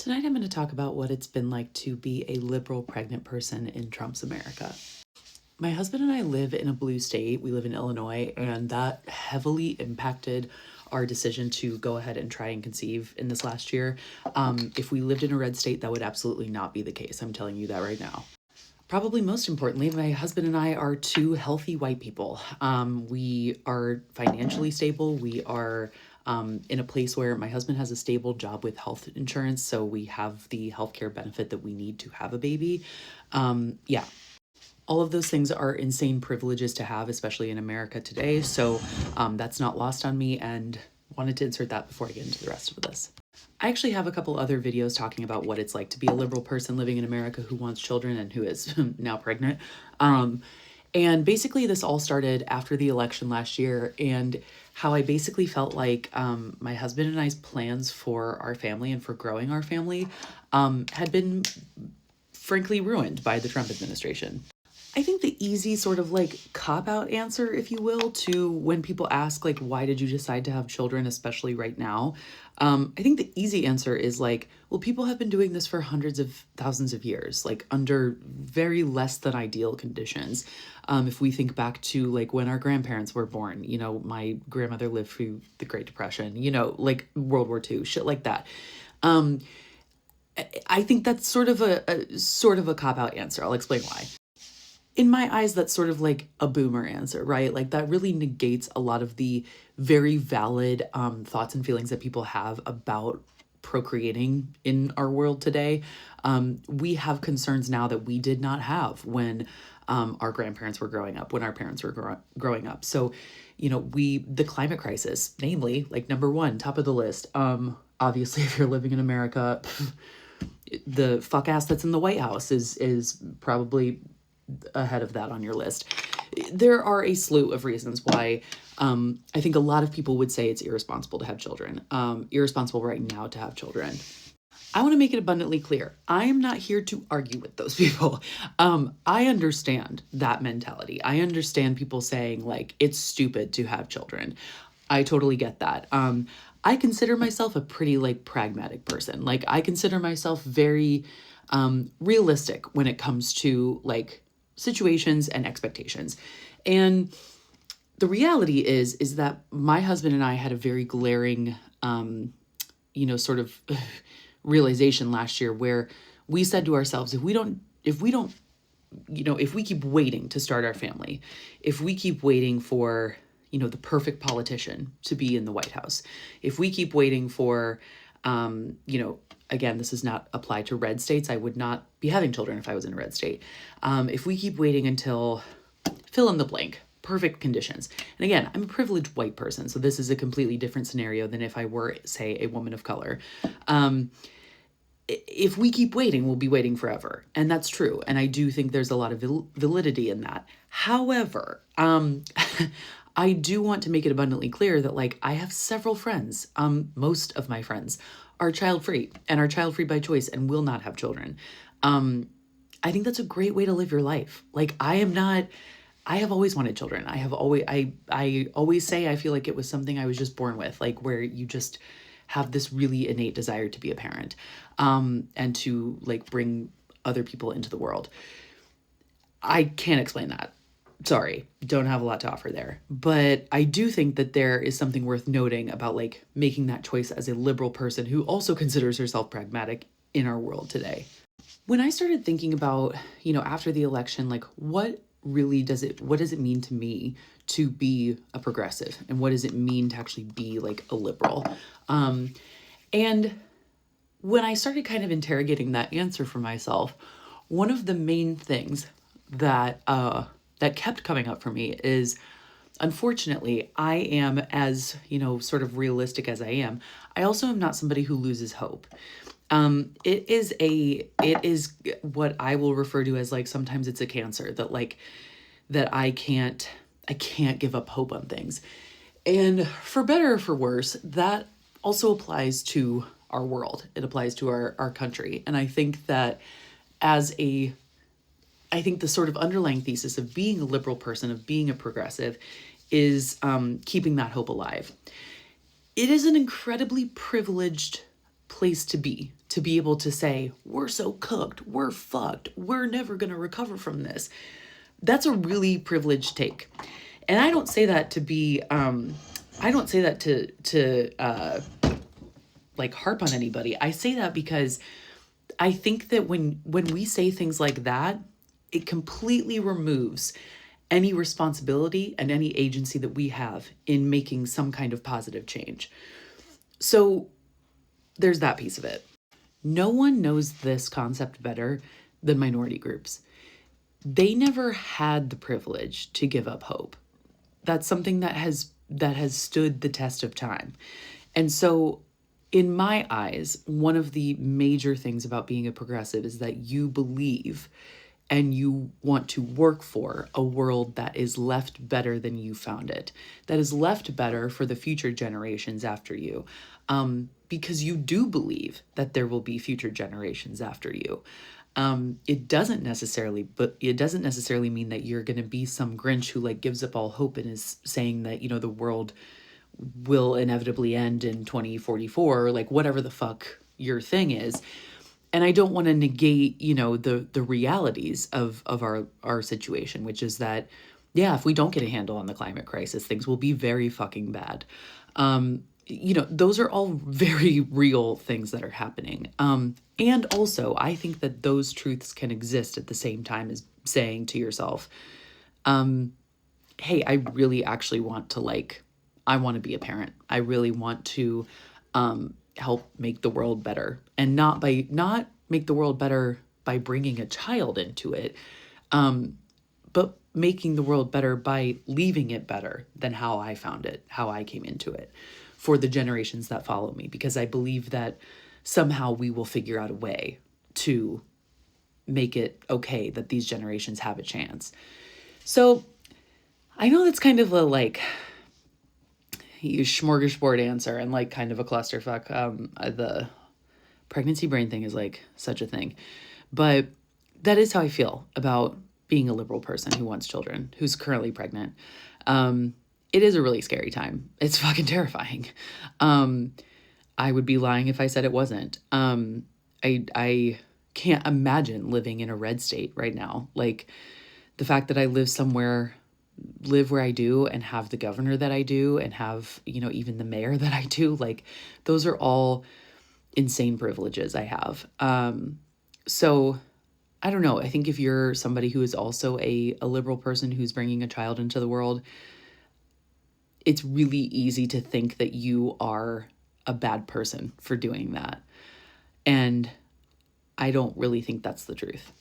Tonight I'm going to talk about what it's been like to be a liberal pregnant person in Trump's America. My husband and I live in a blue state. We live in Illinois, and that heavily impacted our decision to go ahead and try and conceive in this last year. If we lived in a red state, that would absolutely not be the case. I'm telling you that right now. Probably most importantly, my husband and I are two healthy white people. We are financially stable. We are in a place where my husband has a stable job with health insurance, so we have the healthcare benefit that we need to have a baby. Yeah, all of those things are insane privileges to have, especially in America today. So that's not lost on me, and wanted to insert that before I get into the rest of this. I actually have a couple other videos talking about what it's like to be a liberal person living in America who wants children and who is now pregnant. And basically this all started after the election last year, and how I basically felt like my husband and I's plans for our family and for growing our family had been frankly ruined by the Trump administration. I think the easy sort of like cop-out answer, if you will, to when people ask like, why did you decide to have children, especially right now? I think the easy answer is like, well, people have been doing this for hundreds of thousands of years, like under very less than ideal conditions. If we think back to like when our grandparents were born, you know, my grandmother lived through the Great Depression, you know, like World War II, shit like that. I think that's sort of a cop-out answer. I'll explain why. In my eyes, that's sort of like a boomer answer, right? Like that really negates a lot of the very valid thoughts and feelings that people have about procreating in our world today. We have concerns now that we did not have when our grandparents were growing up, when our parents were growing up. So, you know, the climate crisis, namely, like number one, top of the list. Obviously, if you're living in America, the fuck ass that's in the White House is probably ahead of that on your list. There are a slew of reasons why I think a lot of people would say it's irresponsible to have children, irresponsible right now to have children. I want to make it abundantly clear. I am not here to argue with those people. I understand that mentality. I understand people saying like, it's stupid to have children. I totally get that. I consider myself a pretty like pragmatic person. Like I consider myself very realistic when it comes to like situations and expectations. And the reality is that my husband and I had a very glaring, sort of realization last year where we said to ourselves, if we keep waiting to start our family, if we keep waiting for, the perfect politician to be in the White House, if we keep waiting for, again, this does not apply to red states. I would not be having children if I was in a red state. If we keep waiting until fill in the blank, perfect conditions. And again, I'm a privileged white person, so this is a completely different scenario than if I were, say, a woman of color. If we keep waiting, we'll be waiting forever. And that's true. And I do think there's a lot of validity in that. However, I do want to make it abundantly clear that like I have several friends, most of my friends are child-free and are child-free by choice and will not have children. I think that's a great way to live your life. Like I have always wanted children. I always say I feel like it was something I was just born with, like where you just have this really innate desire to be a parent, and to like bring other people into the world. I can't explain that. Sorry, don't have a lot to offer there. But I do think that there is something worth noting about like making that choice as a liberal person who also considers herself pragmatic in our world today. When I started thinking about, after the election, like what does it mean to me to be a progressive? And what does it mean to actually be like a liberal? And when I started kind of interrogating that answer for myself, one of the main things that kept coming up for me is, unfortunately, I am as, sort of realistic as I am. I also am not somebody who loses hope. It is what I will refer to as like, sometimes it's a cancer that I can't give up hope on things. And for better or for worse, that also applies to our world. It applies to our country. And I think that I think the sort of underlying thesis of being a liberal person, of being a progressive, is keeping that hope alive. It is an incredibly privileged place to be to be able to say, we're so cooked, we're fucked, we're never going to recover from this. That's a really privileged take. And I don't say that to be, I don't say that to like harp on anybody. I say that because I think that when we say things like that, it completely removes any responsibility and any agency that we have in making some kind of positive change. So there's that piece of it. No one knows this concept better than minority groups. They never had the privilege to give up hope. That's something that has stood the test of time. And so in my eyes, one of the major things about being a progressive is that you believe and you want to work for a world that is left better than you found it, that is left better for the future generations after you, because you do believe that there will be future generations after you. It doesn't necessarily mean that you're going to be some Grinch who like gives up all hope and is saying that, you know, the world will inevitably end in 2044, or like whatever the fuck your thing is. And I don't want to negate, you know, the realities of our situation, which is that, yeah, if we don't get a handle on the climate crisis, things will be very fucking bad. You know, those are all very real things that are happening. And also, I think that those truths can exist at the same time as saying to yourself, hey, I really actually want to I want to be a parent. I really want to help make the world better, and not make the world better by bringing a child into it, but making the world better by leaving it better than how I found it, how I came into it, for the generations that follow me, because I believe that somehow we will figure out a way to make it okay that these generations have a chance. So I know that's kind of a smorgasbord answer and like kind of a clusterfuck. The pregnancy brain thing is like such a thing, but that is how I feel about being a liberal person who wants children, who's currently pregnant. It is a really scary time. It's fucking terrifying. I would be lying if I said it wasn't. I can't imagine living in a red state right now. Like the fact that I live where I do and have the governor that I do and have, you know, even the mayor that I do, like those are all insane privileges I have. So I don't know. I think if you're somebody who is also a liberal person who's bringing a child into the world, it's really easy to think that you are a bad person for doing that. And I don't really think that's the truth.